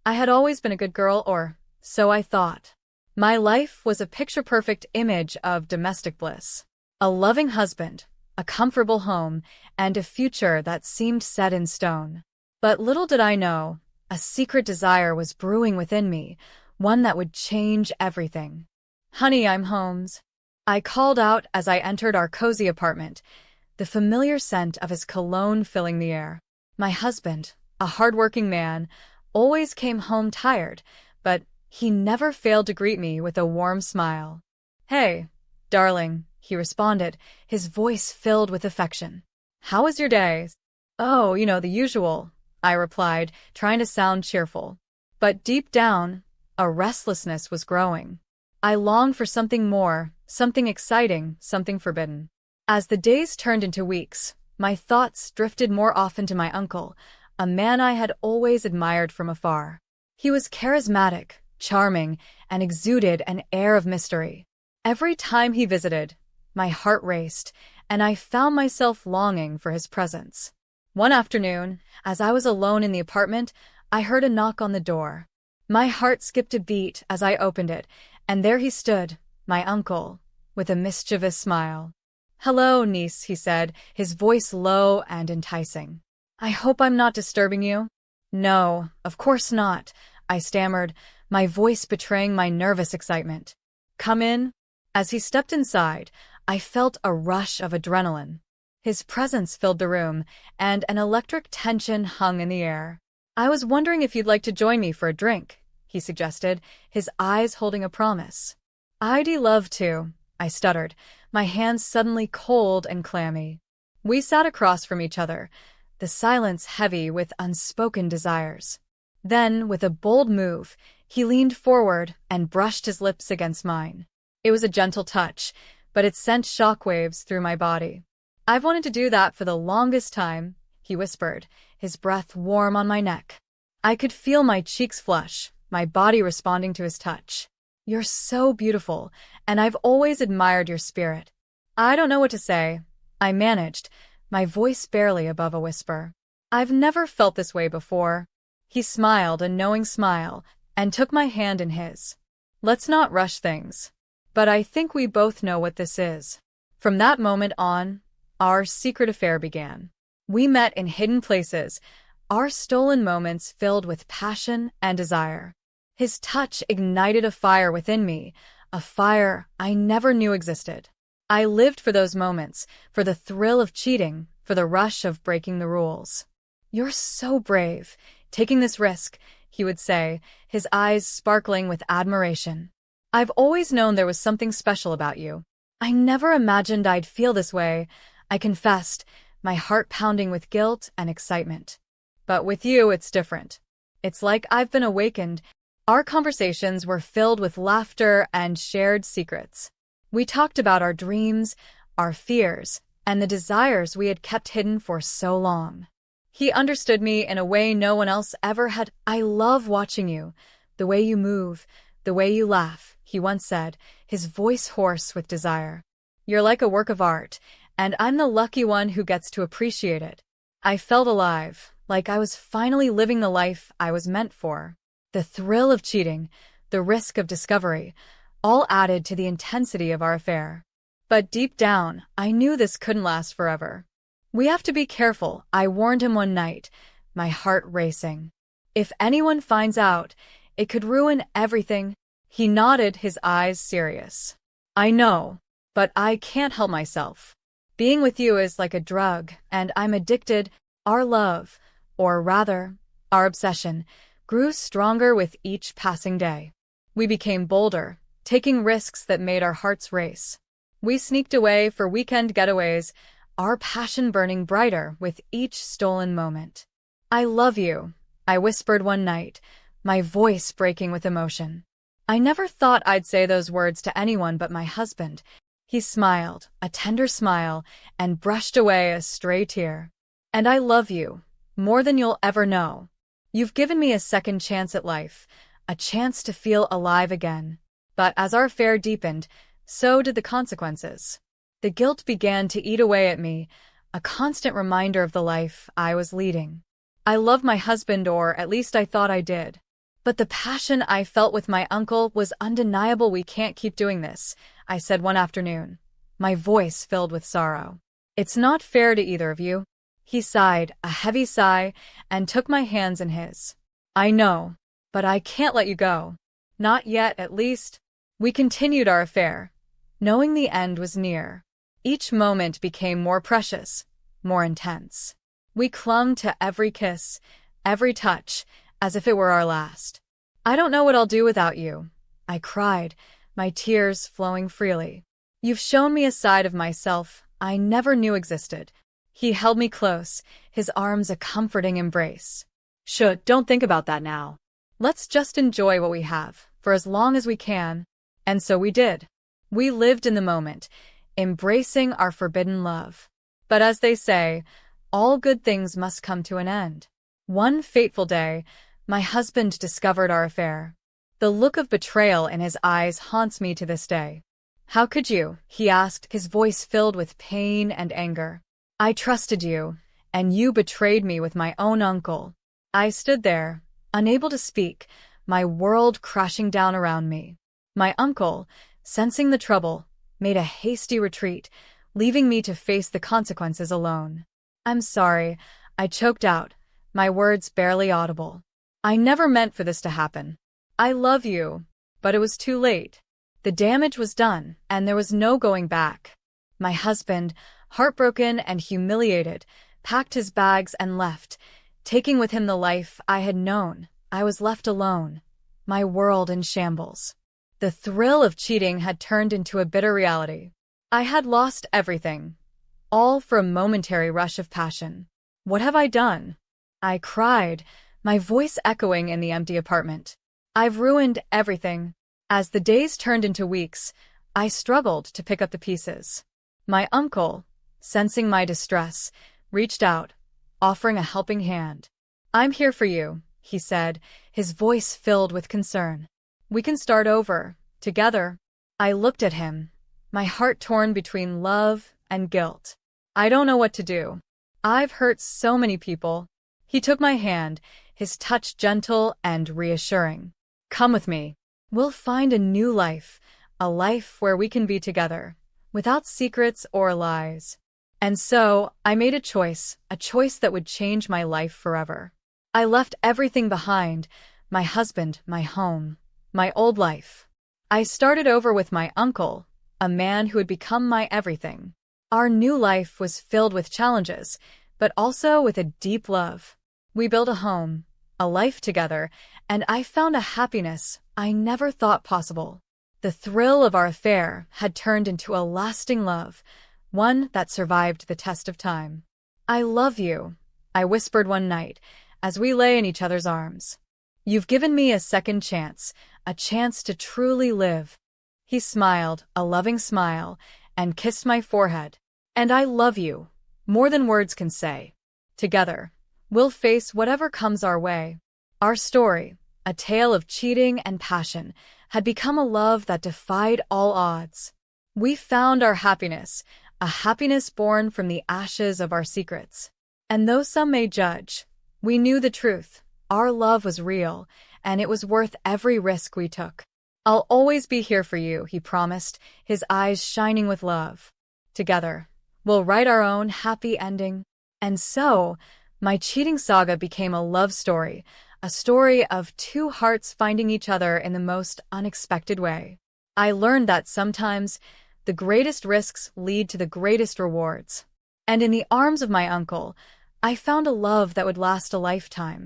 I had always been a good girl, or so I thought. My life was a picture-perfect image of domestic bliss. A loving husband, a comfortable home, and a future that seemed set in stone. But little did I know, a secret desire was brewing within me, one that would change everything. "Honey, I'm Holmes," I called out as I entered our cozy apartment, the familiar scent of his cologne filling the air. My husband, a hard-working man, always came home tired, but he never failed to greet me with a warm smile. "Hey, darling," he responded, his voice filled with affection. "How was your day?" "Oh, the usual," I replied, trying to sound cheerful. But deep down, a restlessness was growing. I longed for something more, something exciting, something forbidden. As the days turned into weeks, my thoughts drifted more often to my uncle, a man I had always admired from afar. He was charismatic, charming, and exuded an air of mystery. Every time he visited, my heart raced, and I found myself longing for his presence. One afternoon, as I was alone in the apartment, I heard a knock on the door. My heart skipped a beat as I opened it, and there he stood, my uncle, with a mischievous smile. "Hello, niece," he said, his voice low and enticing. "I hope I'm not disturbing you?" "No, of course not," I stammered, my voice betraying my nervous excitement. "Come in." As he stepped inside, I felt a rush of adrenaline. His presence filled the room, and an electric tension hung in the air. "I was wondering if you'd like to join me for a drink," he suggested, his eyes holding a promise. "I'd love to," I stuttered, my hands suddenly cold and clammy. We sat across from each other, the silence heavy with unspoken desires. Then, with a bold move, he leaned forward and brushed his lips against mine. It was a gentle touch, but it sent shockwaves through my body. "I've wanted to do that for the longest time," he whispered, his breath warm on my neck. I could feel my cheeks flush, my body responding to his touch. "You're so beautiful, and I've always admired your spirit." "I don't know what to say," I managed, my voice barely above a whisper. "I've never felt this way before." He smiled a knowing smile and took my hand in his. "Let's not rush things. But I think we both know what this is." From that moment on, our secret affair began. We met in hidden places, our stolen moments filled with passion and desire. His touch ignited a fire within me, a fire I never knew existed. I lived for those moments, for the thrill of cheating, for the rush of breaking the rules. "You're so brave, taking this risk," he would say, his eyes sparkling with admiration. "I've always known there was something special about you." "I never imagined I'd feel this way," I confessed, my heart pounding with guilt and excitement. "But with you, it's different. It's like I've been awakened." Our conversations were filled with laughter and shared secrets. We talked about our dreams, our fears, and the desires we had kept hidden for so long. He understood me in a way no one else ever had. "I love watching you, the way you move, the way you laugh," he once said, his voice hoarse with desire. "You're like a work of art, and I'm the lucky one who gets to appreciate it." I felt alive, like I was finally living the life I was meant for. The thrill of cheating, the risk of discovery, all added to the intensity of our affair. But deep down, I knew this couldn't last forever. "We have to be careful," I warned him one night, my heart racing. "If anyone finds out, it could ruin everything." He nodded, his eyes serious. "I know, but I can't help myself. Being with you is like a drug, and I'm addicted." Our love, or rather, our obsession, grew stronger with each passing day. We became bolder, taking risks that made our hearts race. We sneaked away for weekend getaways, our passion burning brighter with each stolen moment. "I love you," I whispered one night, my voice breaking with emotion. I never thought I'd say those words to anyone but my husband. He smiled, a tender smile, and brushed away a stray tear. "And I love you, more than you'll ever know. You've given me a second chance at life, a chance to feel alive again." But as our affair deepened, so did the consequences. The guilt began to eat away at me, a constant reminder of the life I was leading. I loved my husband, or at least I thought I did. But the passion I felt with my uncle was undeniable. We can't keep doing this, I said one afternoon, my voice filled with sorrow. It's not fair to either of you. He sighed, a heavy sigh, and took my hands in his. I know, but I can't let you go. Not yet, at least. We continued our affair, knowing the end was near. Each moment became more precious, more intense. We clung to every kiss, every touch, as if it were our last. I don't know what I'll do without you, I cried, my tears flowing freely. You've shown me a side of myself I never knew existed. He held me close, his arms a comforting embrace. Don't think about that now. Let's just enjoy what we have, for as long as we can. And so we did. We lived in the moment, embracing our forbidden love. But as they say, all good things must come to an end. One fateful day, my husband discovered our affair. The look of betrayal in his eyes haunts me to this day. How could you? He asked, his voice filled with pain and anger. I trusted you, and you betrayed me with my own uncle. I stood there, unable to speak, my world crashing down around me. My uncle, sensing the trouble, made a hasty retreat, leaving me to face the consequences alone. I'm sorry, I choked out, my words barely audible. I never meant for this to happen. I love you, but it was too late. The damage was done, and there was no going back. My husband, heartbroken and humiliated, packed his bags and left, taking with him the life I had known. I was left alone, my world in shambles. The thrill of cheating had turned into a bitter reality. I had lost everything, all for a momentary rush of passion. What have I done? I cried, my voice echoing in the empty apartment. I've ruined everything. As the days turned into weeks, I struggled to pick up the pieces. My uncle, sensing my distress, reached out, offering a helping hand. I'm here for you, he said, his voice filled with concern. We can start over, together. I looked at him, my heart torn between love and guilt. I don't know what to do. I've hurt so many people. He took my hand, his touch gentle and reassuring. Come with me. We'll find a new life, a life where we can be together, without secrets or lies. And so, I made a choice that would change my life forever. I left everything behind, my husband, my home, my old life. I started over with my uncle, a man who had become my everything. Our new life was filled with challenges, but also with a deep love. We built a home, a life together, and I found a happiness I never thought possible. The thrill of our affair had turned into a lasting love, one that survived the test of time. I love you, I whispered one night, as we lay in each other's arms. You've given me a second chance, a chance to truly live. He smiled, a loving smile, and kissed my forehead. And I love you, more than words can say. Together, we'll face whatever comes our way. Our story, a tale of cheating and passion, had become a love that defied all odds. We found our happiness, a happiness born from the ashes of our secrets. And though some may judge, we knew the truth. Our love was real, and it was worth every risk we took. I'll always be here for you, he promised, his eyes shining with love. Together, we'll write our own happy ending. And so, My Cheating Saga became a love story, a story of two hearts finding each other in the most unexpected way. I learned that sometimes the greatest risks lead to the greatest rewards. And in the arms of my uncle, I found a love that would last a lifetime.